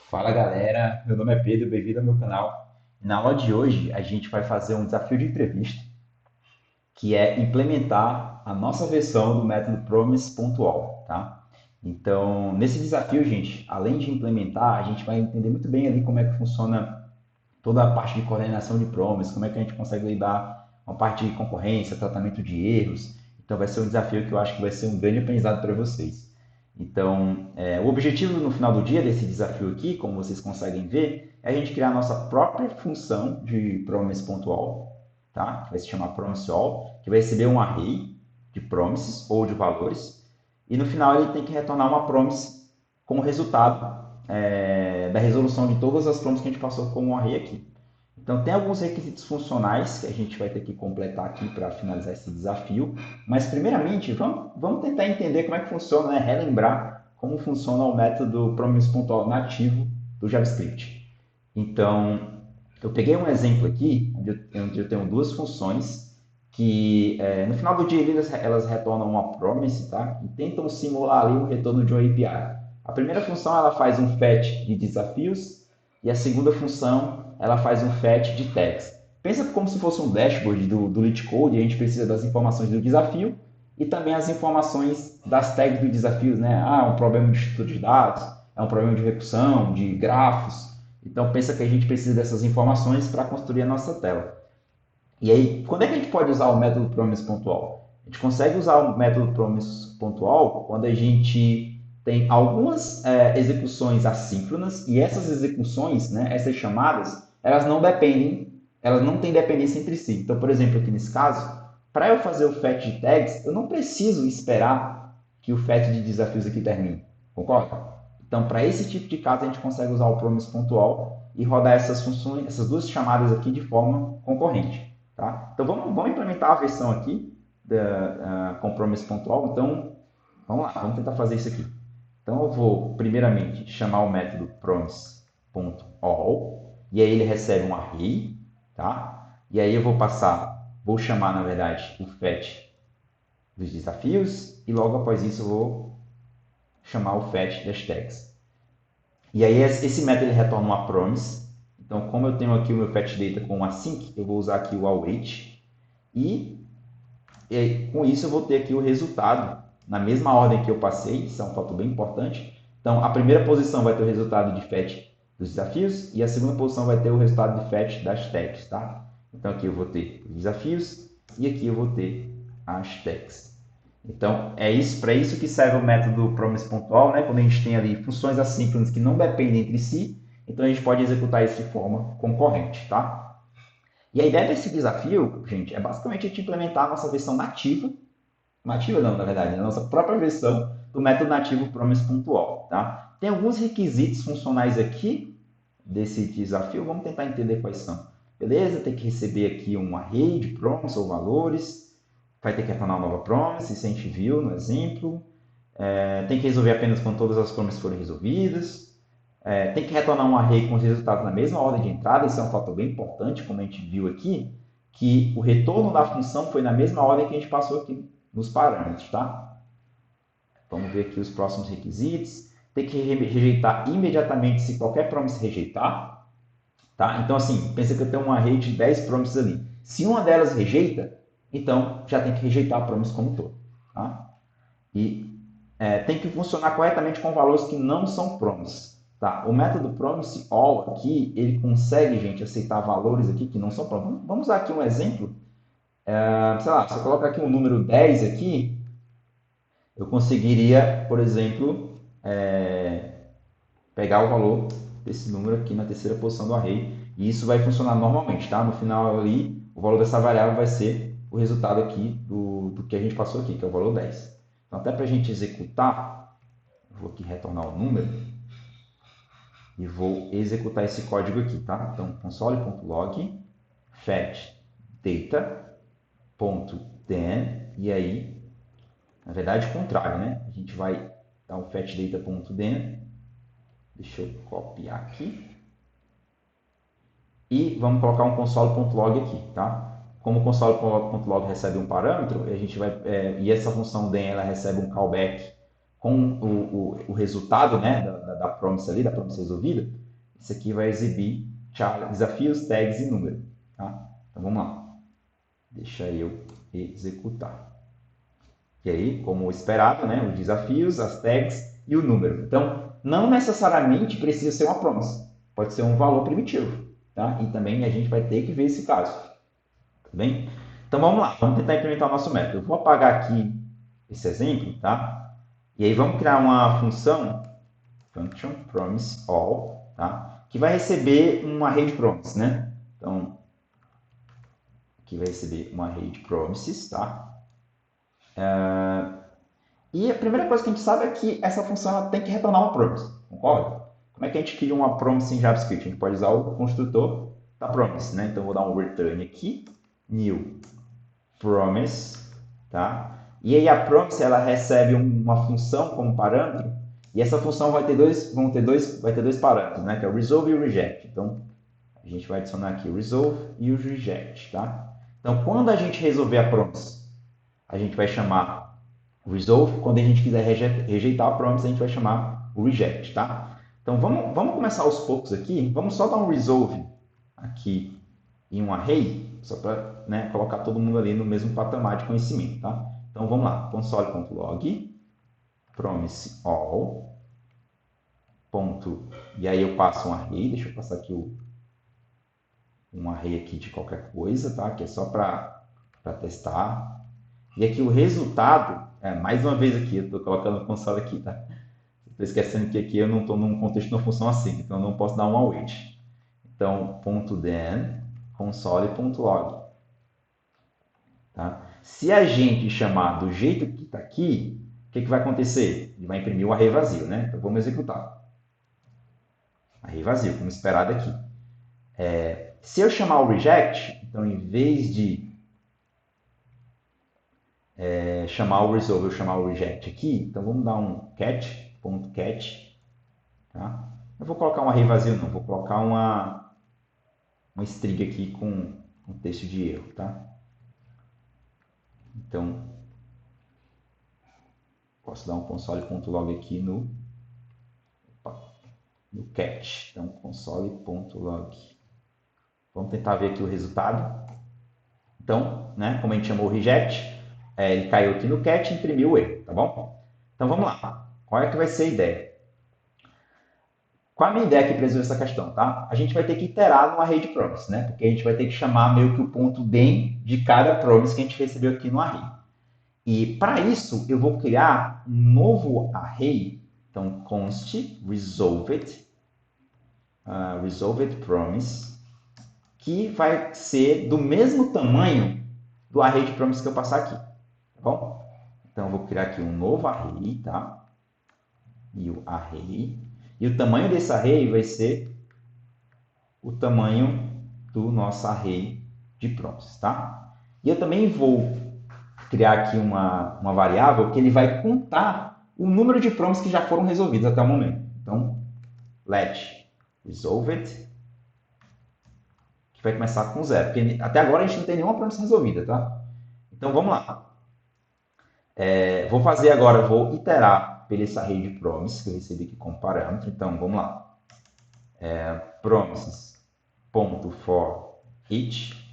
Fala galera, meu nome é Pedro, bem-vindo ao meu canal. Na aula de hoje a gente vai fazer um desafio de entrevista, que é implementar a nossa versão do método Promise pontual, tá? Então, nesse desafio, gente, além de implementar, a gente vai entender muito bem ali como é que funciona toda a parte de coordenação de Promise, como é que a gente consegue lidar com a parte de concorrência, tratamento de erros. Então, vai ser um desafio que eu acho que vai ser um grande aprendizado para vocês. Então, o objetivo no final do dia desse desafio aqui, como vocês conseguem ver, é a gente criar a nossa própria função de promise pontual, tá? Que vai se chamar promise all, que vai receber um array de promises ou de valores, e no final ele tem que retornar uma promise como resultado da resolução de todas as promises que a gente passou com um array aqui. Então, tem alguns requisitos funcionais que a gente vai ter que completar aqui para finalizar esse desafio. Mas, primeiramente, vamos tentar entender como é que funciona, né? Relembrar como funciona o método promise pontual nativo do JavaScript. Então, eu peguei um exemplo aqui, onde eu tenho duas funções que, no final do dia, elas retornam uma promise, tá? E tentam simular ali o retorno de uma API. A primeira função, ela faz um fetch de desafios e a segunda função, ela faz um fetch de tags. Pensa como se fosse um dashboard do LeetCode, e a gente precisa das informações do desafio e também as informações das tags do desafio, né? Ah, é um problema de estrutura de dados, é um problema de recursão, de grafos. Então pensa que a gente precisa dessas informações para construir a nossa tela. E aí, quando é que a gente pode usar o método promise pontual? A gente consegue usar o método promise pontual quando a gente tem algumas execuções assíncronas e essas execuções, né, essas chamadas, elas não dependem, elas não têm dependência entre si. Então, por exemplo, aqui nesse caso, para eu fazer o fetch de tags, eu não preciso esperar que o fetch de desafios aqui termine. Concorda? Então, para esse tipo de caso, a gente consegue usar o promise pontual e rodar essas funções, essas duas chamadas aqui de forma concorrente. Tá? Então vamos implementar a versão aqui com promise pontual. Então vamos lá, vamos tentar fazer isso aqui. Então eu vou primeiramente chamar o método promise.all e aí ele recebe um array, tá? E aí eu vou chamar na verdade o fetch dos desafios e logo após isso eu vou chamar o fetch das tags. E aí esse método ele retorna uma promise. Então como eu tenho aqui o meu fetch data com async, eu vou usar aqui o await e com isso eu vou ter aqui o resultado na mesma ordem que eu passei, isso é um fato bem importante. Então, a primeira posição vai ter o resultado de fetch dos desafios e a segunda posição vai ter o resultado de fetch das tags, tá? Então, aqui eu vou ter os desafios e aqui eu vou ter as tags. Então, é isso para isso que serve o método promise pontual, né? Quando a gente tem ali funções assíncronas que não dependem entre si, então a gente pode executar isso de forma concorrente, tá? E a ideia desse desafio, gente, é basicamente a gente implementar a nossa versão nativa, nativa não, na verdade, a nossa própria versão do método nativo promise pontual, tá? Tem alguns requisitos funcionais aqui desse desafio, vamos tentar entender quais são. Beleza? Tem que receber aqui um array de promise ou valores, vai ter que retornar uma nova promise, isso a gente viu no exemplo. Tem que resolver apenas quando todas as promises forem resolvidas. Tem que retornar um array com os resultados na mesma ordem de entrada, isso é um fator bem importante, como a gente viu aqui, que o retorno da função foi na mesma ordem que a gente passou aqui nos parâmetros, tá? Vamos ver aqui os próximos requisitos. Tem que rejeitar imediatamente se qualquer promise rejeitar, tá? Então, assim, pensa que eu tenho um array de 10 promises ali. Se uma delas rejeita, então já tem que rejeitar a promise como um todo, tá? E tem que funcionar corretamente com valores que não são promises. Tá? O método promise all aqui, ele consegue, gente, aceitar valores aqui que não são promises. Vamos usar aqui um exemplo. Sei lá, se eu colocar aqui um número 10 aqui, eu conseguiria, por exemplo, pegar o valor desse número aqui na terceira posição do array. E isso vai funcionar normalmente, tá? No final ali, o valor dessa variável vai ser o resultado aqui do que a gente passou aqui, que é o valor 10. Então, até para a gente executar, eu vou aqui retornar o número e vou executar esse código aqui, tá? Então, console.log fetch data.then e aí, na verdade, o contrário, né? A gente vai dar um fetch data.then, deixa eu copiar aqui, e vamos colocar um console.log aqui, tá? Como o console.log recebe um parâmetro, a gente vai, e essa função then ela recebe um callback com o resultado, né, da promise ali, da promise resolvida, isso aqui vai exibir desafios, tags e número. Tá? Então vamos lá. Deixa eu executar. E aí, como esperado, né, os desafios, as tags e o número. Então, não necessariamente precisa ser uma promise. Pode ser um valor primitivo. Tá? E também a gente vai ter que ver esse caso. Tá bem? Então vamos lá, vamos tentar implementar o nosso método. Eu vou apagar aqui esse exemplo, tá? E aí vamos criar uma função, function promise all, tá? Que vai receber um array de promises, né? Então, aqui vai receber um array de promises, tá? E a primeira coisa que a gente sabe é que essa função ela tem que retornar uma promise, concorda? Como é que a gente cria uma promise em JavaScript? A gente pode usar o construtor da promise, né? Então, eu vou dar um return aqui, new promise, tá? E aí a promise ela recebe uma função como parâmetro e essa função vai ter dois parâmetros, né? Que é o resolve e o reject. Então a gente vai adicionar aqui o resolve e o reject, tá? Então quando a gente resolver a promise, a gente vai chamar o resolve. Quando a gente quiser rejeitar a promise, a gente vai chamar o reject, tá? Então vamos começar aos poucos aqui. Vamos só dar um resolve aqui em um array, só para, né, colocar todo mundo ali no mesmo patamar de conhecimento, tá? Então vamos lá, console.log, promise all, ponto, e aí eu passo um array, deixa eu passar aqui um array aqui de qualquer coisa, tá? Que é só para testar. E aqui o resultado, mais uma vez aqui, eu estou colocando o console aqui, tá? Estou esquecendo que aqui eu não estou num contexto de uma função assim, então eu não posso dar um await. Então, .then, console.log. Tá? Se a gente chamar do jeito que está aqui, o que vai acontecer? Ele vai imprimir o array vazio, né? Então vamos executar. Array vazio, como esperado aqui. Se eu chamar o reject, então em vez de chamar o resolve, eu chamar o reject aqui, então vamos dar um catch. Tá? Eu vou colocar um array vazio não, vou colocar uma string aqui com um texto de erro, tá? Então, posso dar um console.log aqui no catch. Então, console.log. Vamos tentar ver aqui o resultado. Então, né, como a gente chamou o reject, ele caiu aqui no catch e imprimiu o erro, tá bom? Então, vamos lá. Qual é que vai ser a ideia? Qual é a minha ideia aqui para resolver essa questão, tá? A gente vai ter que iterar no array de promise, né? Porque a gente vai ter que chamar meio que o ponto den de cada promise que a gente recebeu aqui no array. E para isso, eu vou criar um novo array. Então, const resolved promise, que vai ser do mesmo tamanho do array de promise que eu passar aqui. Tá bom? Então, eu vou criar aqui um novo array, tá? E o array. E o tamanho desse array vai ser o tamanho do nosso array de promises, tá? E eu também vou criar aqui uma variável que ele vai contar o número de promises que já foram resolvidos até o momento. Então, let resolved, que vai começar com 0, porque até agora a gente não tem nenhuma promessa resolvida, tá? Então, vamos lá. Vou fazer agora, vou iterar pelo esse array de promises que eu recebi aqui como parâmetro. Então, vamos lá. Promises.for each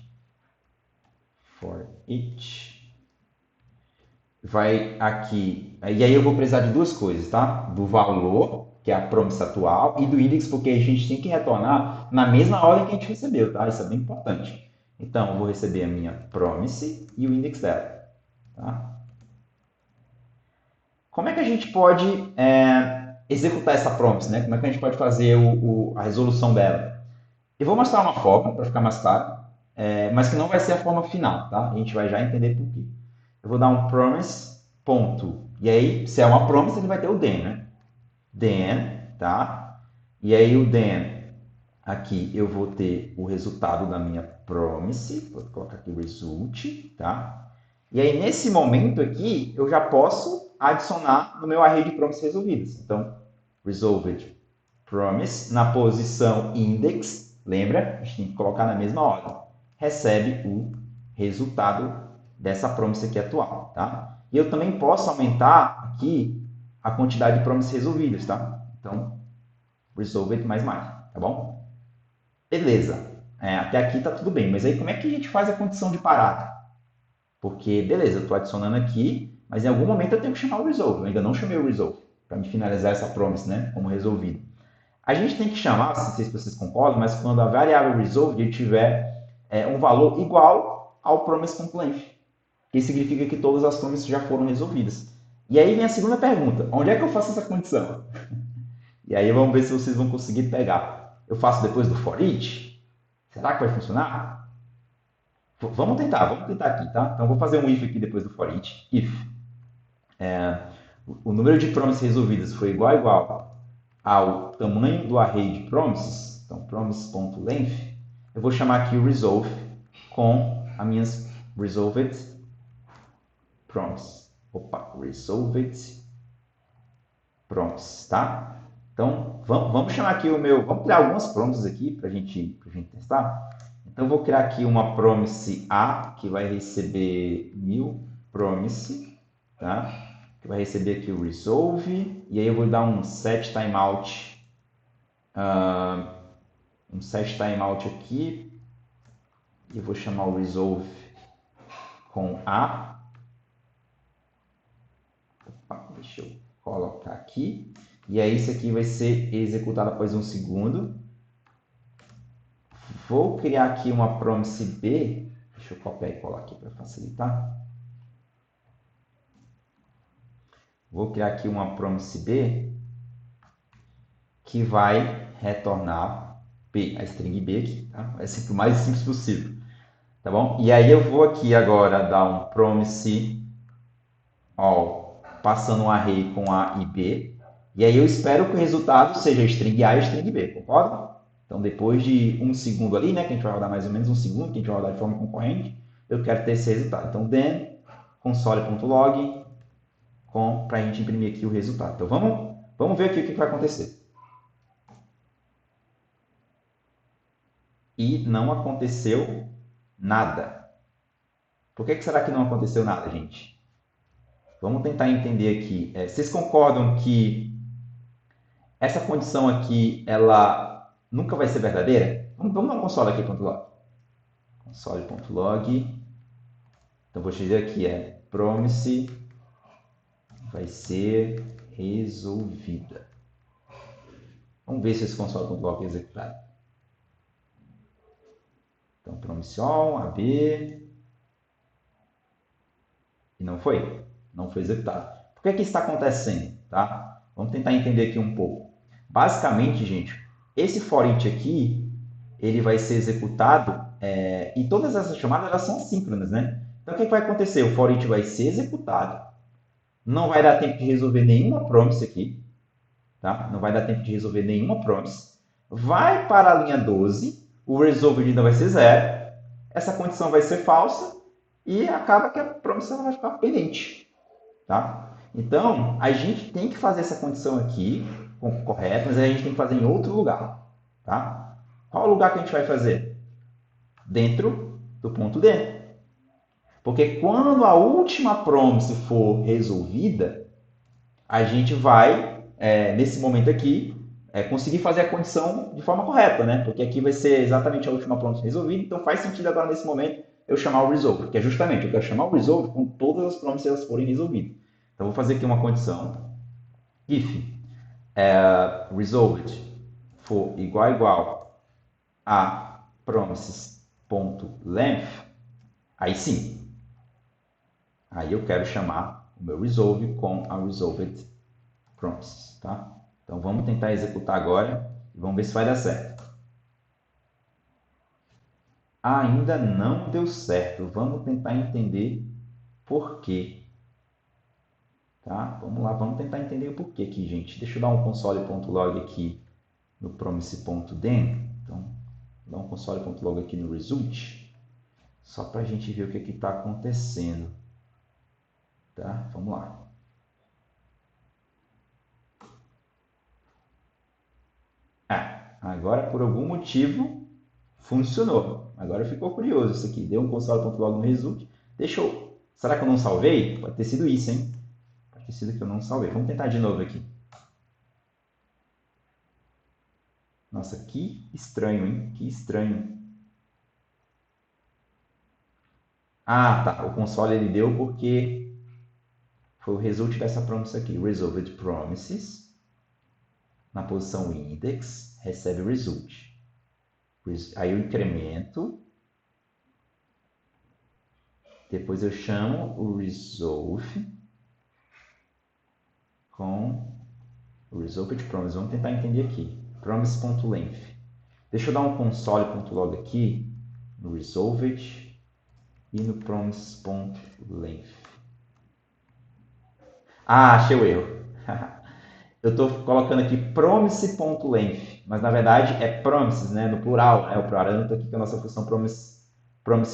vai aqui, e aí eu vou precisar de duas coisas, tá? Do valor, que é a promessa atual, e do index, porque a gente tem que retornar na mesma ordem que a gente recebeu, tá? Isso é bem importante. Então, eu vou receber a minha promise e o index dela, tá? Como é que a gente pode executar essa promise, né? Como é que a gente pode fazer a resolução dela? Eu vou mostrar uma forma, para ficar mais claro, mas que não vai ser a forma final, tá? A gente vai já entender por quê. Eu vou dar um promise, ponto. E aí, se é uma promise, ele vai ter o then, né? Then, tá? E aí o then, aqui eu vou ter o resultado da minha promise. Vou colocar aqui o result, tá? E aí, nesse momento aqui, eu já posso adicionar no meu array de promises resolvidas. Então, resolved promise, na posição index, lembra? A gente tem que colocar na mesma ordem. Recebe o resultado dessa promise aqui atual, tá? E eu também posso aumentar aqui a quantidade de promises resolvidas, tá? Então, resolved mais, tá bom? Beleza. Até aqui tá tudo bem, mas aí como é que a gente faz a condição de parada? Porque, beleza, eu estou adicionando aqui, mas em algum momento eu tenho que chamar o resolve. Eu ainda não chamei o resolve para me finalizar essa promise, né, como resolvido. A gente tem que chamar, não sei se vocês concordam, mas quando a variável resolved tiver um valor igual ao promise.length, que significa que todas as promises já foram resolvidas. E aí vem a segunda pergunta, onde é que eu faço essa condição? E aí vamos ver se vocês vão conseguir pegar. Eu faço depois do for each? Será que vai funcionar? Vamos tentar aqui, tá? Então vou fazer um if aqui depois do for each. If o número de promises resolvidas foi igual ao tamanho do array de promises, então promise.length, eu vou chamar aqui o resolve com as minhas resolved promises. Resolved promises, tá? Então, vamos chamar aqui vamos criar algumas promises aqui para a gente testar. Então, eu vou criar aqui uma promise A, que vai receber new promise, tá? Que vai receber aqui o resolve, e aí eu vou dar um set timeout, aqui, e eu vou chamar o resolve com A. Deixa eu colocar aqui. E aí isso aqui vai ser executado após 1 segundo. Vou criar aqui uma promise B. Deixa eu copiar e colar aqui para facilitar. Vou criar aqui uma promise B que vai retornar B, a string B aqui, tá? Vai ser o mais simples possível, tá bom? E aí eu vou aqui agora dar um promise all, passando um array com A e B, e aí eu espero que o resultado seja string A e string B, concorda? Então depois de 1 segundo ali, né, que a gente vai rodar mais ou menos 1 segundo, que a gente vai rodar de forma concorrente, eu quero ter esse resultado. Então then console.log para a gente imprimir aqui o resultado. Então vamos ver aqui o que vai acontecer. E não aconteceu nada. Por que será que não aconteceu nada, gente? Vamos tentar entender aqui. Vocês concordam que essa condição aqui, ela nunca vai ser verdadeira? Vamos dar um console aqui.log. Console.log. Então, vou dizer aqui, promise vai ser resolvida. Vamos ver se esse console.log é executado. Então, promise all, AB, e não foi executado. Por que isso está acontecendo? Tá? Vamos tentar entender aqui um pouco. Basicamente, gente, esse for each aqui, ele vai ser executado, e todas essas chamadas elas são assíncronas, né? Então, o que vai acontecer? O for each vai ser executado, não vai dar tempo de resolver nenhuma promise aqui, tá? Não vai dar tempo de resolver nenhuma promise, vai para a linha 12, o resolved ainda vai ser 0, essa condição vai ser falsa, e acaba que a promessa vai ficar pendente, tá? Então, a gente tem que fazer essa condição aqui, correta, mas a gente tem que fazer em outro lugar, tá? Qual lugar que a gente vai fazer? Dentro do ponto D. Porque quando a última promise for resolvida, a gente vai, nesse momento aqui, conseguir fazer a condição de forma correta, né? Porque aqui vai ser exatamente a última promise resolvida, então faz sentido agora nesse momento eu chamar o resolve, porque é justamente, eu quero chamar o resolve quando todas as promises elas forem resolvidas. Então, vou fazer aqui uma condição. If resolved for igual a promises.length, aí sim. Aí eu quero chamar o meu resolve com a resolved promises, tá? Então, vamos tentar executar agora e vamos ver se vai dar certo. Ainda não deu certo. Vamos tentar entender por quê. Tá? Vamos lá, vamos tentar entender o porquê aqui, gente. Deixa eu dar um console.log aqui no promise.den. Então, vou dar um console.log aqui no result, só para a gente ver o que está acontecendo. Tá? Vamos lá. Agora, por algum motivo, funcionou. Agora ficou curioso isso aqui. Deu um console.log no result. Será que eu não salvei? Pode ter sido isso, hein? esqueci que eu não salvei. Vamos tentar de novo aqui. Nossa, que estranho, hein? Que estranho. Ah, tá. O console ele deu porque foi o result dessa promessa aqui. Resolved promises. Na posição index, recebe result. Aí eu incremento. Depois eu chamo o resolve com o resolved promise. Vamos tentar entender aqui. Promise.length. Deixa eu dar um console.log aqui no resolved e no promise.length. Ah, achei o erro. Eu estou colocando aqui promise.length, mas na verdade é promises, né? No plural, né? O parâmetro aqui que a nossa função promise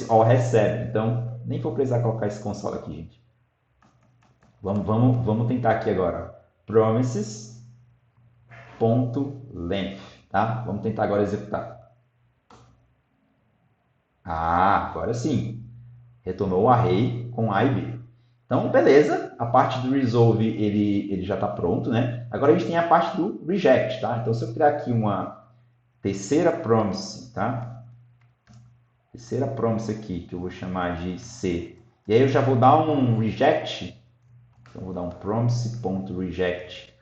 all recebe. Então, nem vou precisar colocar esse console aqui, gente. Vamos tentar aqui agora. Promises.length, tá? Vamos tentar agora executar. Ah, agora sim. Retornou o array com A e B. Então, beleza. A parte do resolve ele já está pronto, né? Agora a gente tem a parte do reject, tá? Então, se eu criar aqui uma terceira promise, tá? Terceira promise aqui, que eu vou chamar de C. E aí eu já vou dar um reject. Então, eu vou dar um promise.reject.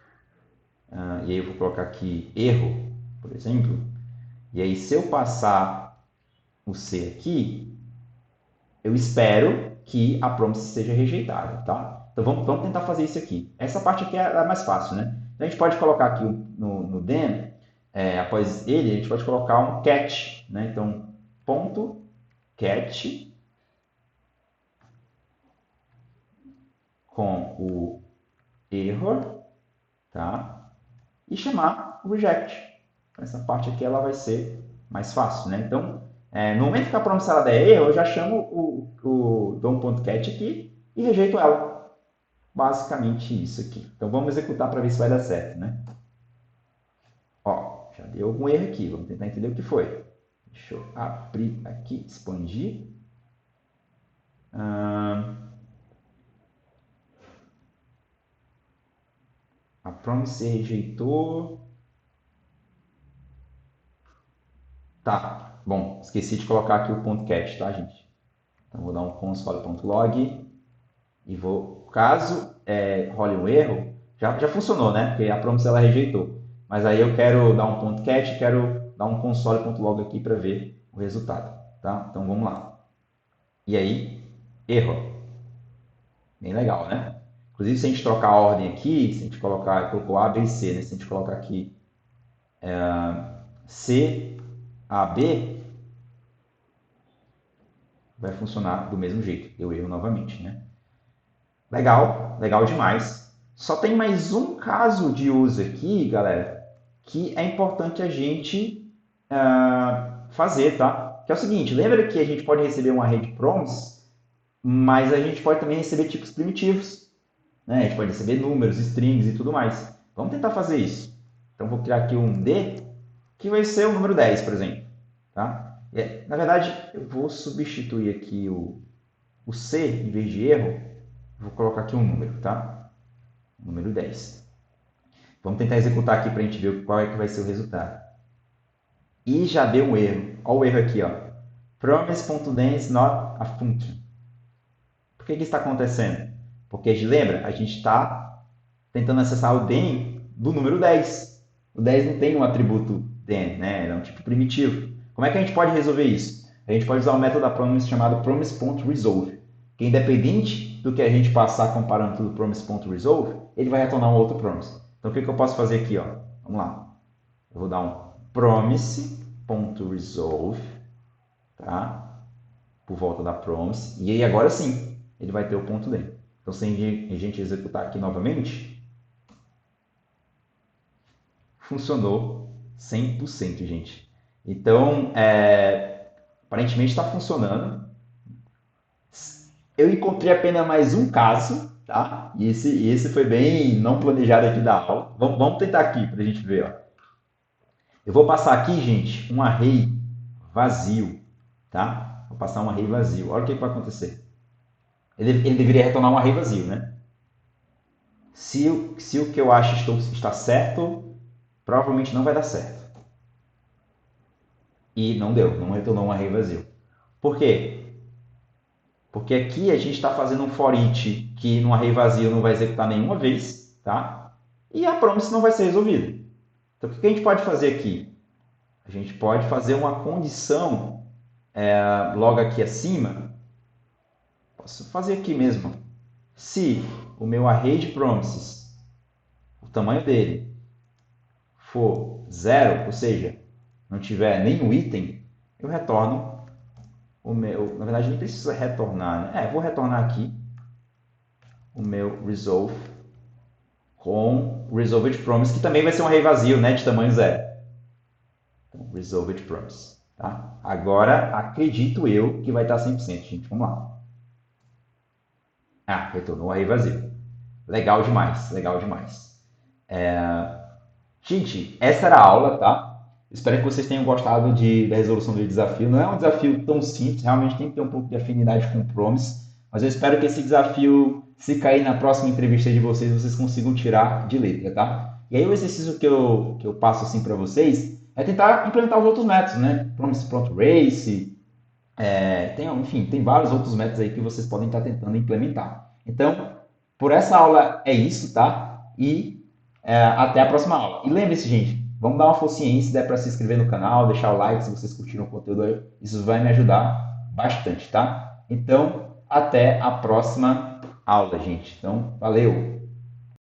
E aí eu vou colocar aqui erro, por exemplo. E aí, se eu passar o C aqui, eu espero que a promise seja rejeitada, tá? Então, vamos tentar fazer isso aqui. Essa parte aqui é a mais fácil, né? Então, a gente pode colocar aqui no then, após ele, a gente pode colocar um catch, né? Então, ponto catch com o error, tá? E chamar o reject. Essa parte aqui ela vai ser mais fácil, né? Então, no momento que a promise ela der erro, eu já chamo dou um ponto catch aqui e rejeito ela. Basicamente isso aqui. Então, vamos executar para ver se vai dar certo, né? Ó, já deu algum erro aqui. Vamos tentar entender o que foi. Deixa eu abrir aqui, expandir. A promise rejeitou. Tá, bom, esqueci de colocar aqui o ponto catch, tá, gente? Então, vou dar um console.log e vou, caso role um erro, já funcionou, né? Porque a promise ela rejeitou. Mas aí eu quero dar um ponto catch, quero dar um console.log aqui para ver o resultado, tá? Então, vamos lá. E aí, erro. Bem legal, né? Inclusive, se a gente trocar a ordem aqui, se a gente colocou A, B e C, né? Se a gente colocar aqui C, A, B, vai funcionar do mesmo jeito. Deu erro novamente, né? Legal, legal demais. Só tem mais um caso de uso aqui, galera, que é importante a gente fazer, tá? Que é o seguinte, lembra que a gente pode receber um array de promise, mas a gente pode também receber tipos primitivos, né? A gente pode receber números, strings e tudo mais. Vamos tentar fazer isso. Então, vou criar aqui um D, que vai ser o número 10, por exemplo. Tá? Na verdade, eu vou substituir aqui o C, em vez de erro, vou colocar aqui um número, tá? Número 10. Vamos tentar executar aqui para a gente ver qual é que vai ser o resultado. E já deu um erro. Olha o erro aqui, ó. Promise.then is not a function. Por que isso está acontecendo? Porque, lembra, a gente está tentando acessar o then do número 10. O 10 não tem um atributo then, né? É um tipo primitivo. Como é que a gente pode resolver isso? A gente pode usar um método da promise chamado promise.resolve, que independente do que a gente passar com o parâmetro do promise.resolve, ele vai retornar um outro promise. Então, o que eu posso fazer aqui? Ó? Vamos lá. Eu vou dar um promise.resolve, tá? Por volta da promise. E aí, agora sim, ele vai ter o ponto dele. Então, se a gente executar aqui novamente, funcionou 100%, gente. Então, aparentemente está funcionando. Eu encontrei apenas mais um caso, tá? E esse foi bem não planejado aqui da aula. Vamos tentar aqui para a gente ver. Ó. Eu vou passar aqui, gente, um array vazio, tá? Vou passar um array vazio. Olha o que vai acontecer. Ele deveria retornar um array vazio, né? Se o que eu acho está certo, provavelmente não vai dar certo. E não deu, não retornou um array vazio. Por quê? Porque aqui a gente está fazendo um for each que no array vazio não vai executar nenhuma vez, tá? E a promise não vai ser resolvida. Então, o que a gente pode fazer aqui? A gente pode fazer uma condição logo aqui acima. Posso fazer aqui mesmo. Se o meu array de promises, o tamanho dele, for 0, ou seja, não tiver nenhum item, eu retorno o meu... Na verdade, nem precisa retornar, né? Vou retornar aqui o meu resolve com resolved promise, que também vai ser um array vazio, né, de tamanho 0. Então, resolved promise. Tá? Agora, acredito eu que vai estar 100%, gente. Vamos lá. Retornou um array vazio. Legal demais, legal demais. Gente, essa era a aula, tá? Espero que vocês tenham gostado da resolução do desafio. Não é um desafio tão simples, realmente tem que ter um pouco de afinidade com o Promise, mas eu espero que esse desafio, se cair na próxima entrevista de vocês, vocês consigam tirar de letra, tá? E aí o exercício que eu passo assim para vocês é tentar implementar os outros métodos, né? Promise Pronto Race, enfim, tem vários outros métodos aí que vocês podem estar tentando implementar. Então, por essa aula é isso, tá? E até a próxima aula. E lembre-se, gente, vamos dar uma forcinha aí, se der para se inscrever no canal, deixar o like se vocês curtiram o conteúdo aí. Isso vai me ajudar bastante, tá? Então, até a próxima aula, gente. Então, valeu!